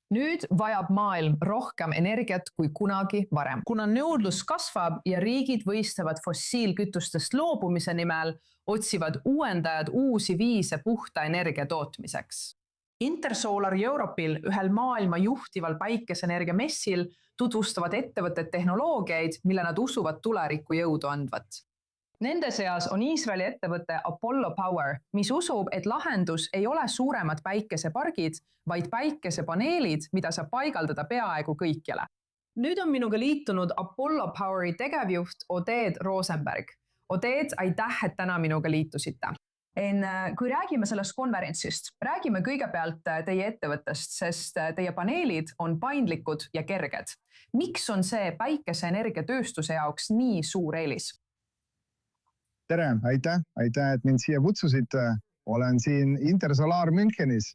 Nüüd vajab maailm rohkem energiat kui kunagi varem. Kuna nõudlus kasvab ja riigid võistlevad fossiilkütustest loobumise nimel, otsivad uuendajad uusi viise puhta energia tootmiseks. Intersolar Europe'il, ühel maailma juhtival päikeseenergia messil, tutvustavad ettevõtted tehnoloogiaid, mille nad usuvad tulevikku jõudu andvat. Nende seas on Iisraeli ettevõte Apollo Power, mis usub, et lahendus ei ole suuremad päikesepargid, vaid päikesepaneelid, mida saab paigaldada peaaegu kõikjale. Nüüd on minuga liitunud Apollo Poweri tegevjuht Oded Rosenberg. Oded, aitäh, et täna minuga liitusite. Kui räägime sellest konverentsist, räägime kõigepealt teie ettevõttest, sest teie paneelid on paindlikud ja kerged. Miks on see päikeseenergia tööstuse jaoks nii suur eelis? Tere, aitäh, et mind siia kutsusite. Olen siin Intersolar Münchenis.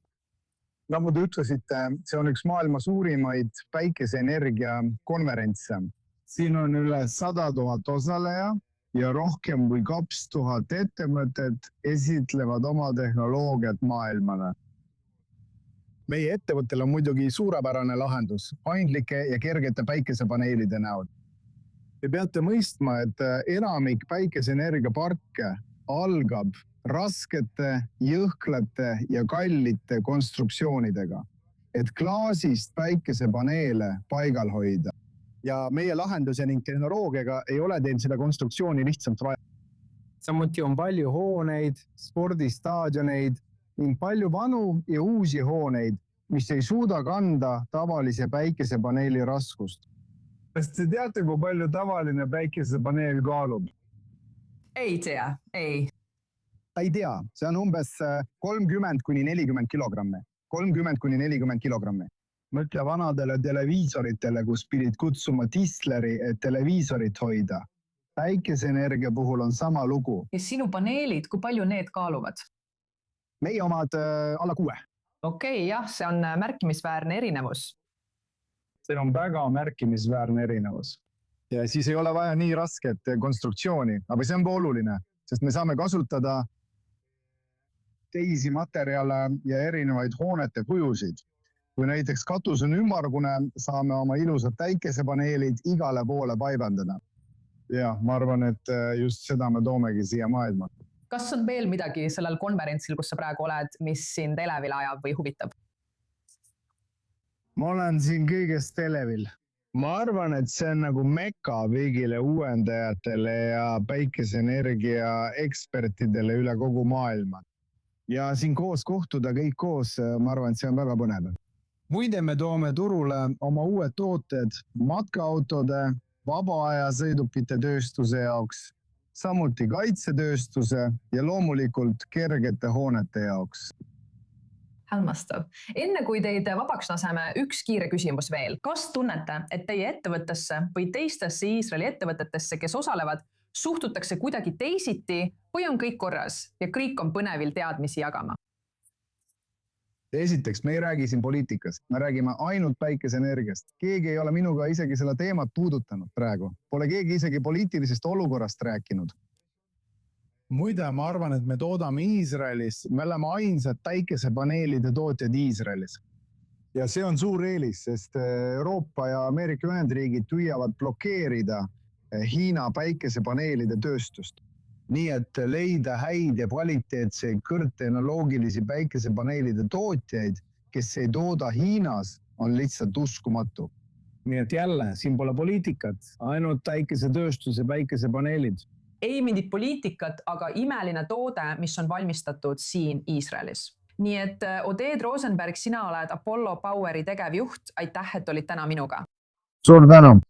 Nagu te ütlesite, see on üks maailma suurimaid päikeseenergia konverentse. Siin on üle 100 000 osaleja ja rohkem kui 2000 ettevõtet esitlevad oma tehnoloogiat maailmale. Meie ettevõttel on muidugi suurepärane lahendus paindlike ja kergete päikesepaneelide näol. Te peate mõistma, et enamik päikeseenergiaparke algab raskete, jõhklate ja kallite konstruktsioonidega, et klaasist päikesepaneele paigal hoida. Ja meie lahenduse ning tehnoloogiaga ei ole teil seda konstruktsiooni lihtsalt vaja. Samuti on palju hooneid, spordistaadioneid ning palju vanu ja uusi hooneid, mis ei suuda kanda tavalise päikesepaneeli raskust. Kas te teate, kui palju tavaline päikesepaneel kaalub? Ei tea, ei. Ei tea, see on umbes 30–40 kilogrammi. 30–40 kilogrammi. Mõtle vanadele televiisoritele, kus pidid kutsuma tisleri, et televiisorit hoida. Päikeseenergia puhul on sama lugu. Ja sinu paneelid, kui palju need kaaluvad? Meie omad alla 6. Okei, jah, see on märkimisväärne erinevus. See on väga märkimisväärne erinevus. Ja siis ei ole vaja nii rasket konstruktsiooni, aga see on ka oluline, sest me saame kasutada teisi materjale ja erinevaid hoonete kujusid. Kui näiteks katus on ümmargune, saame oma ilusad päikesepaneelid igale poole paigaldada. Ja ma arvan, et just seda me toomegi siia maailma. Kas on veel midagi sellel konverentsil, kus sa praegu oled, mis sind elevil ajab või huvitab? Ma olen siin kõigest elevil. Ma arvan, et see on nagu meka kõigile uuendajatele ja päikeseenergia ekspertidele üle kogu maailma. Ja siin koos kohtuda kõik koos, ma arvan, et see on väga põnev. Muide me toome turule oma uued tooted matkaautode, vabaaja sõidukite tööstuse jaoks, samuti kaitsetööstuse ja loomulikult kergete hoonete jaoks. Hämmastav. Enne kui teid vabaks laseme, üks kiire küsimus veel. Kas tunnete, et teie ettevõttesse või teistesse Iisraeli ettevõtetesse, kes osalevad, suhtutakse kuidagi teisiti või on kõik korras ja kõik on põnevil teadmisi jagama? Esiteks, me ei räägi siin poliitikast, me räägime ainult päikeseenergiast. Keegi ei ole minuga isegi selle teemat puudutanud praegu. Pole keegi isegi poliitilisest olukorrast rääkinud. Muide, ma arvan, et me toodame Iisraelis, me oleme ainsad päikesepaneelide tootjad Iisraelis. Ja see on suur eelis, sest Euroopa ja Ameerika Ühendriigid püüavad blokeerida Hiina päikesepaneelide tööstust. Nii et leida häid ja kvaliteetseid kõrgtehnoloogilisi päikesepaneelide tootjaid, kes ei tooda Hiinas, on lihtsalt uskumatu. Nii et jälle, siin pole poliitikat, ainult päikesetööstus ja päikesepaneelid. Ei mingit poliitikat, aga imeline toode, mis on valmistatud siin Iisraelis. Nii et Oded Rosenberg, sina oled Apollo Poweri tegevjuht. Aitäh, et olid täna minuga. Suur tänu!